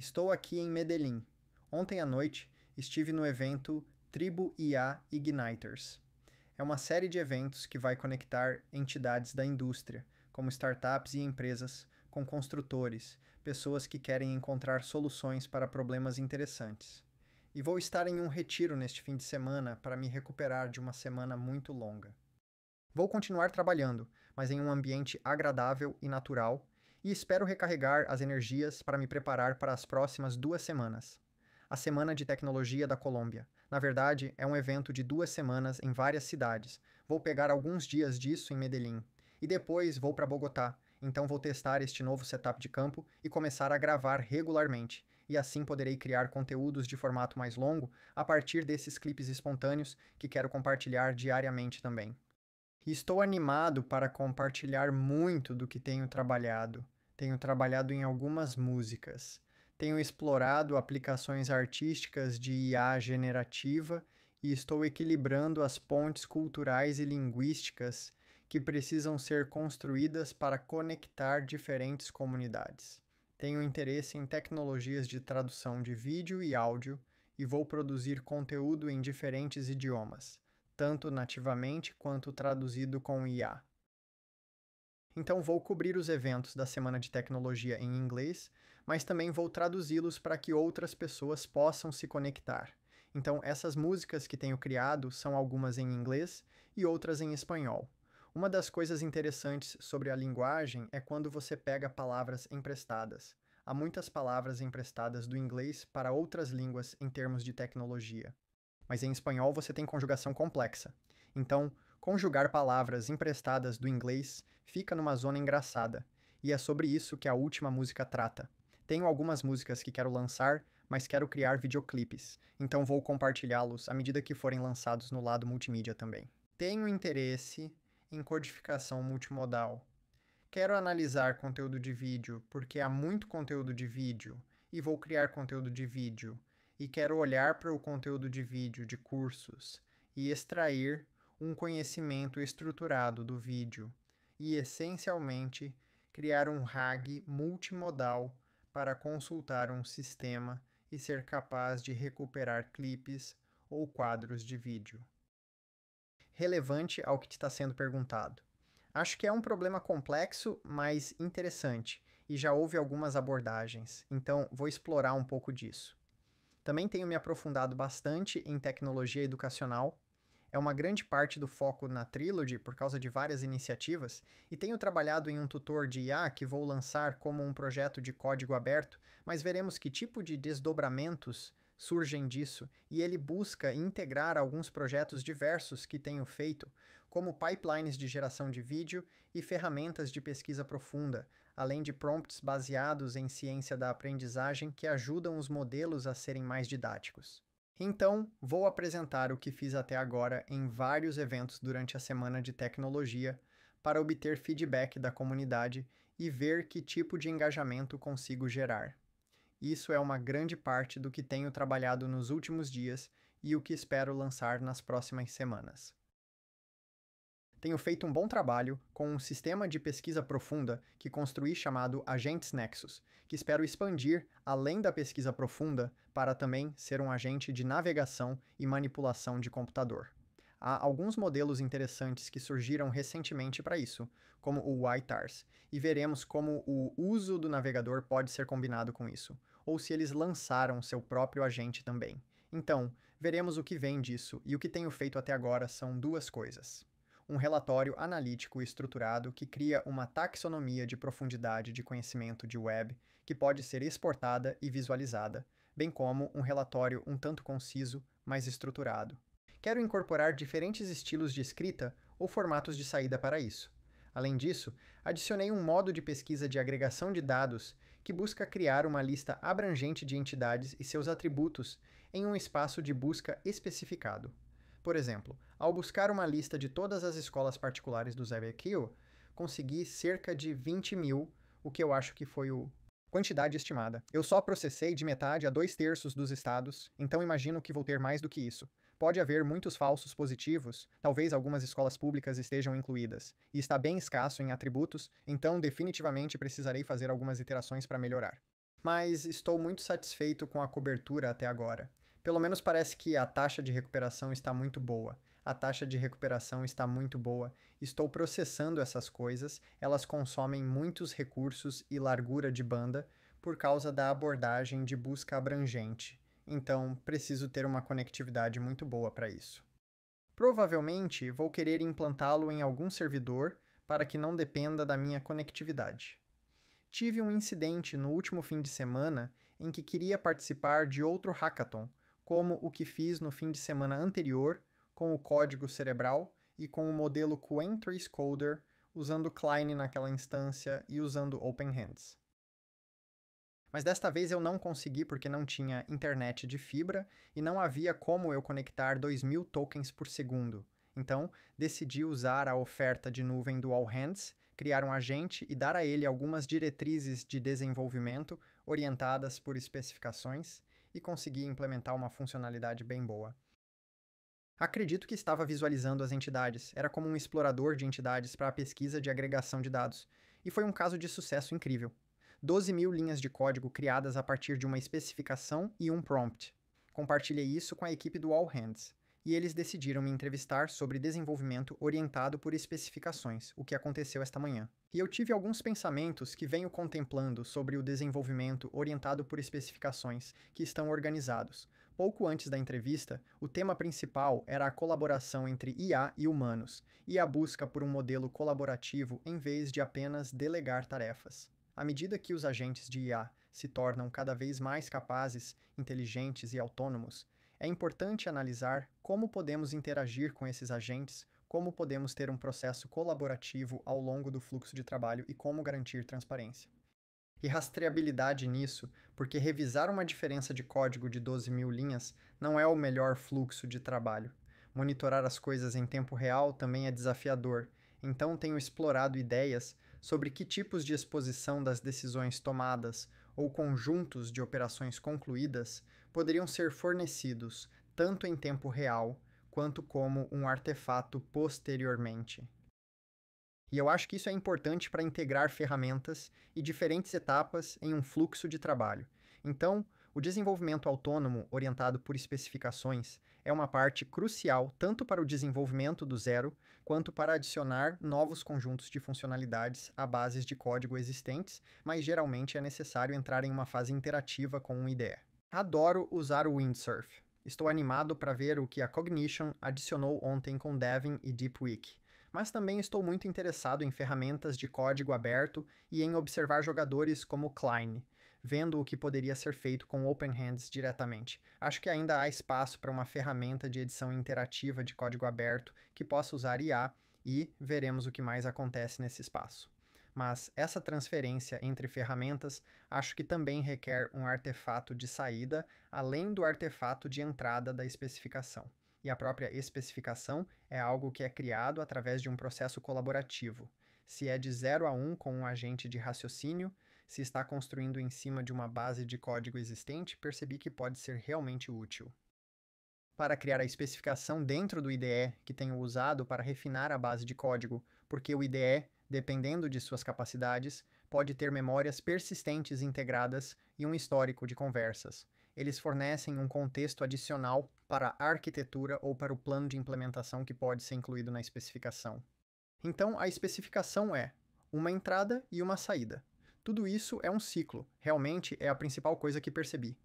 Estou aqui em Medellín. Ontem à noite estive no evento Tribu IA Igniters. É uma série de eventos que vai conectar entidades da indústria, como startups e empresas, com construtores, pessoas que querem encontrar soluções para problemas interessantes. E vou estar em um retiro neste fim de semana para me recuperar de uma semana muito longa. Vou continuar trabalhando, mas em um ambiente agradável e natural, e espero recarregar as energias para me preparar para as próximas 2 semanas. A Semana de Tecnologia da Colômbia. Na verdade, é um evento de 2 semanas em várias cidades. Vou pegar alguns dias disso em Medellín. E depois vou para Bogotá. Então vou testar este novo setup de campo e começar a gravar regularmente. E assim poderei criar conteúdos de formato mais longo a partir desses clipes espontâneos que quero compartilhar diariamente também. E estou animado para compartilhar muito do que tenho trabalhado. Tenho trabalhado em algumas músicas. Tenho explorado aplicações artísticas de IA generativa e estou equilibrando as pontes culturais e linguísticas que precisam ser construídas para conectar diferentes comunidades. Tenho interesse em tecnologias de tradução de vídeo e áudio e vou produzir conteúdo em diferentes idiomas, tanto nativamente quanto traduzido com IA. Então vou cobrir os eventos da Semana de Tecnologia em inglês, mas também vou traduzi-los para que outras pessoas possam se conectar. Então essas músicas que tenho criado são algumas em inglês e outras em espanhol. Uma das coisas interessantes sobre a linguagem é quando você pega palavras emprestadas. Há muitas palavras emprestadas do inglês para outras línguas em termos de tecnologia. Mas em espanhol você tem conjugação complexa. Então, conjugar palavras emprestadas do inglês fica numa zona engraçada, e é sobre isso que a última música trata. Tenho algumas músicas que quero lançar, mas quero criar videoclipes, então vou compartilhá-los à medida que forem lançados no lado multimídia também. Tenho interesse em codificação multimodal. Quero analisar conteúdo de vídeo porque há muito conteúdo de vídeo e vou criar conteúdo de vídeo. E quero olhar para o conteúdo de vídeo de cursos e extrair um conhecimento estruturado do vídeo e, essencialmente, criar um RAG multimodal para consultar um sistema e ser capaz de recuperar clipes ou quadros de vídeo. Relevante ao que te está sendo perguntado. Acho que é um problema complexo, mas interessante, e já houve algumas abordagens, então vou explorar um pouco disso. Também tenho me aprofundado bastante em tecnologia educacional. É uma grande parte do foco na Trilogy por causa de várias iniciativas, e tenho trabalhado em um tutor de IA que vou lançar como um projeto de código aberto, mas veremos que tipo de desdobramentos surgem disso, e ele busca integrar alguns projetos diversos que tenho feito, como pipelines de geração de vídeo e ferramentas de pesquisa profunda, além de prompts baseados em ciência da aprendizagem que ajudam os modelos a serem mais didáticos. Então, vou apresentar o que fiz até agora em vários eventos durante a semana de tecnologia para obter feedback da comunidade e ver que tipo de engajamento consigo gerar. Isso é uma grande parte do que tenho trabalhado nos últimos dias e o que espero lançar nas próximas semanas. Tenho feito um bom trabalho com um sistema de pesquisa profunda que construí chamado Agentes Nexus, que espero expandir além da pesquisa profunda para também ser um agente de navegação e manipulação de computador. Há alguns modelos interessantes que surgiram recentemente para isso, como o YTARS, e veremos como o uso do navegador pode ser combinado com isso, ou se eles lançaram seu próprio agente também. Então, veremos o que vem disso, e o que tenho feito até agora são duas coisas: um relatório analítico estruturado que cria uma taxonomia de profundidade de conhecimento de web que pode ser exportada e visualizada, bem como um relatório um tanto conciso, mas estruturado. Quero incorporar diferentes estilos de escrita ou formatos de saída para isso. Além disso, adicionei um modo de pesquisa de agregação de dados que busca criar uma lista abrangente de entidades e seus atributos em um espaço de busca especificado. Por exemplo, ao buscar uma lista de todas as escolas particulares do ZBQ, consegui cerca de 20.000, o que eu acho que foi a quantidade estimada. Eu só processei de metade a 2/3 dos estados, então imagino que vou ter mais do que isso. Pode haver muitos falsos positivos, talvez algumas escolas públicas estejam incluídas, e está bem escasso em atributos, então definitivamente precisarei fazer algumas iterações para melhorar. mas estou muito satisfeito com a cobertura até agora. Pelo menos parece que a taxa de recuperação está muito boa. A taxa de recuperação está muito boa. Estou processando essas coisas, elas consomem muitos recursos e largura de banda por causa da abordagem de busca abrangente. Então, preciso ter uma conectividade muito boa para isso. Provavelmente vou querer implantá-lo em algum servidor para que não dependa da minha conectividade. Tive um incidente no último fim de semana em que queria participar de outro hackathon, como o que fiz no fim de semana anterior com o código cerebral e com o modelo QuenTrace Coder, usando Klein naquela instância e usando OpenHands. Mas desta vez eu não consegui porque não tinha internet de fibra e não havia como eu conectar 2000 tokens por segundo. Então, decidi usar a oferta de nuvem do Allhands, criar um agente e dar a ele algumas diretrizes de desenvolvimento orientadas por especificações e consegui implementar uma funcionalidade bem boa. Acredito que estava visualizando as entidades, era como um explorador de entidades para a pesquisa de agregação de dados, e foi um caso de sucesso incrível. 12.000 linhas de código criadas a partir de uma especificação e um prompt. Compartilhei isso com a equipe do All Hands, e eles decidiram me entrevistar sobre desenvolvimento orientado por especificações, o que aconteceu esta manhã. E eu tive alguns pensamentos que venho contemplando sobre o desenvolvimento orientado por especificações, que estão organizados. Pouco antes da entrevista, o tema principal era a colaboração entre IA e humanos, e a busca por um modelo colaborativo em vez de apenas delegar tarefas. À medida que os agentes de IA se tornam cada vez mais capazes, inteligentes e autônomos, é importante analisar como podemos interagir com esses agentes, como podemos ter um processo colaborativo ao longo do fluxo de trabalho e como garantir transparência. E rastreabilidade nisso, porque revisar uma diferença de código de 12.000 linhas não é o melhor fluxo de trabalho. Monitorar as coisas em tempo real também é desafiador, então tenho explorado ideias sobre que tipos de exposição das decisões tomadas ou conjuntos de operações concluídas poderiam ser fornecidos tanto em tempo real quanto como um artefato posteriormente. E eu acho que isso é importante para integrar ferramentas e diferentes etapas em um fluxo de trabalho. Então, o desenvolvimento autônomo orientado por especificações é uma parte crucial tanto para o desenvolvimento do zero, quanto para adicionar novos conjuntos de funcionalidades a bases de código existentes, mas geralmente é necessário entrar em uma fase interativa com um IDE. Adoro usar o Windsurf. Estou animado para ver o que a Cognition adicionou ontem com Devin e Deepweek. Mas também estou muito interessado em ferramentas de código aberto e em observar jogadores como Klein, vendo o que poderia ser feito com OpenHands diretamente. Acho que ainda há espaço para uma ferramenta de edição interativa de código aberto que possa usar IA e veremos o que mais acontece nesse espaço. Mas essa transferência entre ferramentas acho que também requer um artefato de saída, além do artefato de entrada da especificação. E a própria especificação é algo que é criado através de um processo colaborativo. Se é de 0 a 1 com um agente de raciocínio, se está construindo em cima de uma base de código existente, percebi que pode ser realmente útil. Para criar a especificação dentro do IDE, que tenho usado para refinar a base de código, porque o IDE, dependendo de suas capacidades, pode ter memórias persistentes integradas e um histórico de conversas. Eles fornecem um contexto adicional para a arquitetura ou para o plano de implementação que pode ser incluído na especificação. Então, a especificação é uma entrada e uma saída. Tudo isso é um ciclo, realmente é a principal coisa que percebi.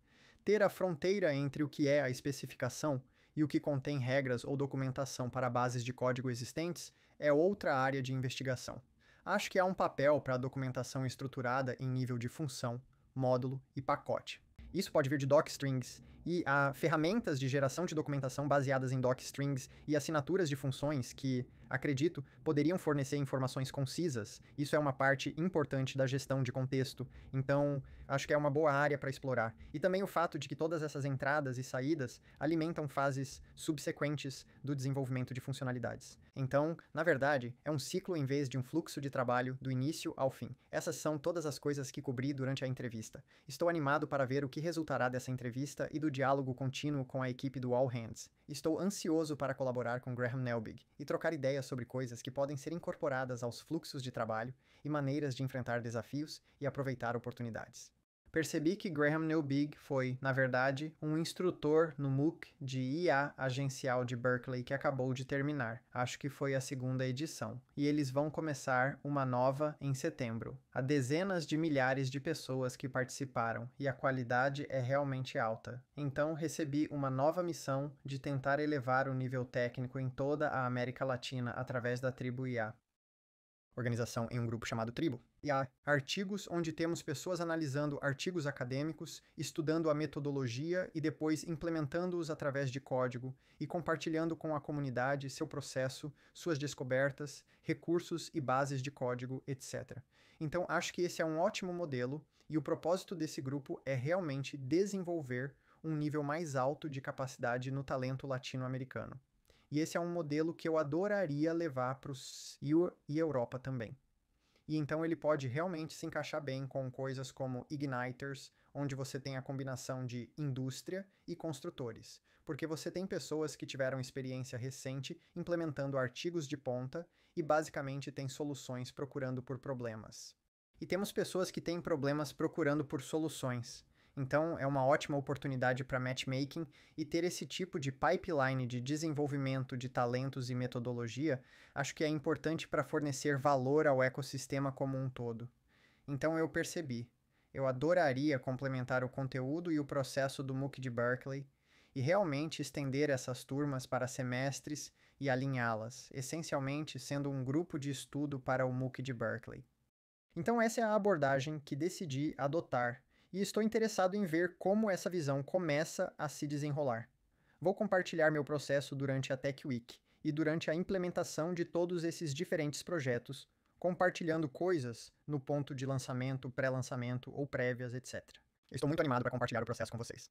Ter a fronteira entre o que é a especificação e o que contém regras ou documentação para bases de código existentes é outra área de investigação. Acho que há um papel para a documentação estruturada em nível de função, módulo e pacote. Isso pode vir de docstrings e há ferramentas de geração de documentação baseadas em docstrings e assinaturas de funções que, acredito, poderiam fornecer informações concisas. Isso é uma parte importante da gestão de contexto, então acho que é uma boa área para explorar. E também o fato de que todas essas entradas e saídas alimentam fases subsequentes do desenvolvimento de funcionalidades. Então, na verdade, é um ciclo em vez de um fluxo de trabalho do início ao fim. Essas são todas as coisas que cobri durante a entrevista. Estou animado para ver o que resultará dessa entrevista e do diálogo contínuo com a equipe do All Hands. Estou ansioso para colaborar com Graham Nelbig e trocar ideias sobre coisas que podem ser incorporadas aos fluxos de trabalho e maneiras de enfrentar desafios e aproveitar oportunidades. Percebi que Graham Neubig foi, na verdade, um instrutor no MOOC de IA agencial de Berkeley que acabou de terminar. Acho que foi a segunda edição. E eles vão começar uma nova em setembro. Há dezenas de milhares de pessoas que participaram e a qualidade é realmente alta. Então recebi uma nova missão de tentar elevar o nível técnico em toda a América Latina através da Tribo IA. Organização em um grupo chamado Tribo, e há artigos onde temos pessoas analisando artigos acadêmicos, estudando a metodologia e depois implementando-os através de código e compartilhando com a comunidade seu processo, suas descobertas, recursos e bases de código, etc. Então acho que esse é um ótimo modelo e o propósito desse grupo é realmente desenvolver um nível mais alto de capacidade no talento latino-americano. E esse é um modelo que eu adoraria levar para os e Europa também. E então ele pode realmente se encaixar bem com coisas como Igniters, onde você tem a combinação de indústria e construtores, porque você tem pessoas que tiveram experiência recente implementando artigos de ponta e basicamente têm soluções procurando por problemas. E temos pessoas que têm problemas procurando por soluções. Então, é uma ótima oportunidade para matchmaking e ter esse tipo de pipeline de desenvolvimento de talentos e metodologia, acho que é importante para fornecer valor ao ecossistema como um todo. Então, eu percebi. Eu adoraria complementar o conteúdo e o processo do MOOC de Berkeley e realmente estender essas turmas para semestres e alinhá-las, essencialmente sendo um grupo de estudo para o MOOC de Berkeley. Então, essa é a abordagem que decidi adotar e estou interessado em ver como essa visão começa a se desenrolar. Vou compartilhar meu processo durante a Tech Week e durante a implementação de todos esses diferentes projetos, compartilhando coisas no ponto de lançamento, pré-lançamento ou prévias, etc. Estou muito animado para compartilhar o processo com vocês.